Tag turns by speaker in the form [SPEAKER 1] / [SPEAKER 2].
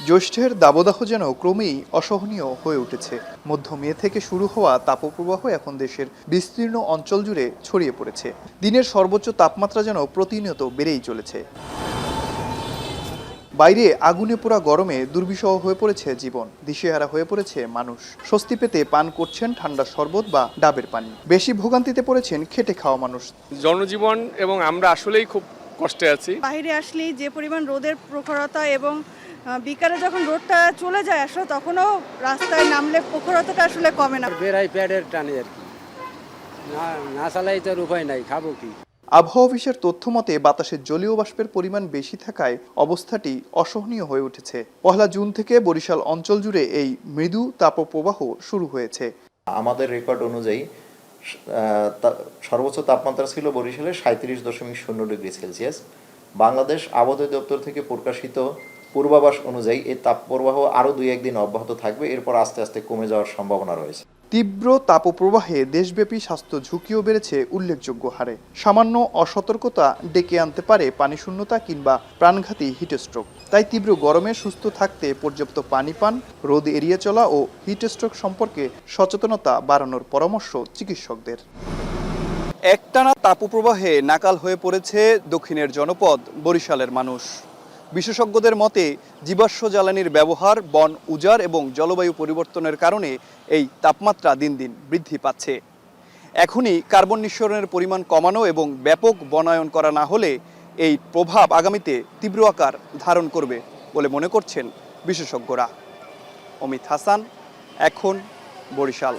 [SPEAKER 1] জ্যৈষ্ঠের দাবদাহ যেন ক্রমেই অসহনীয় হয়ে উঠেছে। মধ্য মে থেকে শুরু হওয়া তাপপ্রবাহ এখন দেশের বিস্তীর্ণ অঞ্চল জুড়ে ছড়িয়ে পড়েছে। দিনের সর্বোচ্চ তাপমাত্রা যেন প্রতিনিয়ত বেড়েই চলেছে। বাইরে আগুনে পোড়া গরমে দুর্বিষহ হয়ে পড়েছে জীবন, দিশেহারা হয়ে পড়েছে মানুষ। স্বস্তি পেতে পান করছেন ঠান্ডা শরবত বা ডাবের পানি। বেশি ভোগান্তিতে পড়েছেন খেটে খাওয়া মানুষ।
[SPEAKER 2] জনজীবন এবং আমরা আসলেই খুব কষ্টে আছি।
[SPEAKER 3] বাইরে আসলেই যে পরিমাণ রোদের প্রখরতা এবং বিকালে যখন রোদটা চলে যায় আসলে তখনও রাস্তায় নামলে প্রখরতাটা আসলে কমে না।
[SPEAKER 4] বেড়াই প্যাডের টানে আর কি, না চালাই তো উপায় নাই, খাবো কি।
[SPEAKER 1] আবহাওয়া অফিসের তথ্য মতে বাতাসে জলীয় বাষ্পের পরিমাণ বেশি থাকায় অবস্থাটি অসহনীয় হয়ে উঠেছে। 1 জুন থেকে বরিশাল অঞ্চল জুড়ে এই মৃদু তাপপ্রবাহ শুরু হয়েছে।
[SPEAKER 5] আমাদের রেকর্ড অনুযায়ী সর্বোচ্চ তাপমাত্রা ছিল বরিশালে 37.0 ডিগ্রি সেলসিয়াস। বাংলাদেশ আবহাওয়া দপ্তর থেকে প্রকাশিত পূর্বাভাস অনুযায়ী এই তাপপ্রবাহ আরও 2-1 দিন অব্যাহত থাকবে, এরপর আস্তে আস্তে কমে যাওয়ার সম্ভাবনা রয়েছে।
[SPEAKER 1] তীব্র তাপপ্রবাহে দেশব্যাপী স্বাস্থ্য ঝুঁকিও বেড়েছে উল্লেখযোগ্য হারে। সামান্য অসতর্কতা ডেকে আনতে পারে পানিশূন্যতা কিংবা প্রাণঘাতী হিটস্ট্রোক। তাই তীব্র গরমে সুস্থ থাকতে পর্যাপ্ত পানি পান, রোদ এড়িয়ে চলা ও হিটস্ট্রোক সম্পর্কে সচেতনতা বাড়ানোর পরামর্শ চিকিৎসকদের। একটানা তাপপ্রবাহে নাকাল হয়ে পড়েছে দক্ষিণের জনপদ বরিশালের মানুষ। বিশেষজ্ঞদের মতে জীবাশ্ম জ্বালানির ব্যবহার, বন উজাড় এবং জলবায়ু পরিবর্তনের কারণে এই তাপমাত্রা দিন দিন বৃদ্ধি পাচ্ছে। এখনই কার্বন নিঃসরণের পরিমাণ কমানো এবং ব্যাপক বনায়ন করা না হলে এই প্রভাব আগামীতে তীব্র আকার ধারণ করবে বলে মনে করছেন বিশেষজ্ঞরা। অমিত হাসান, এখন, বরিশাল।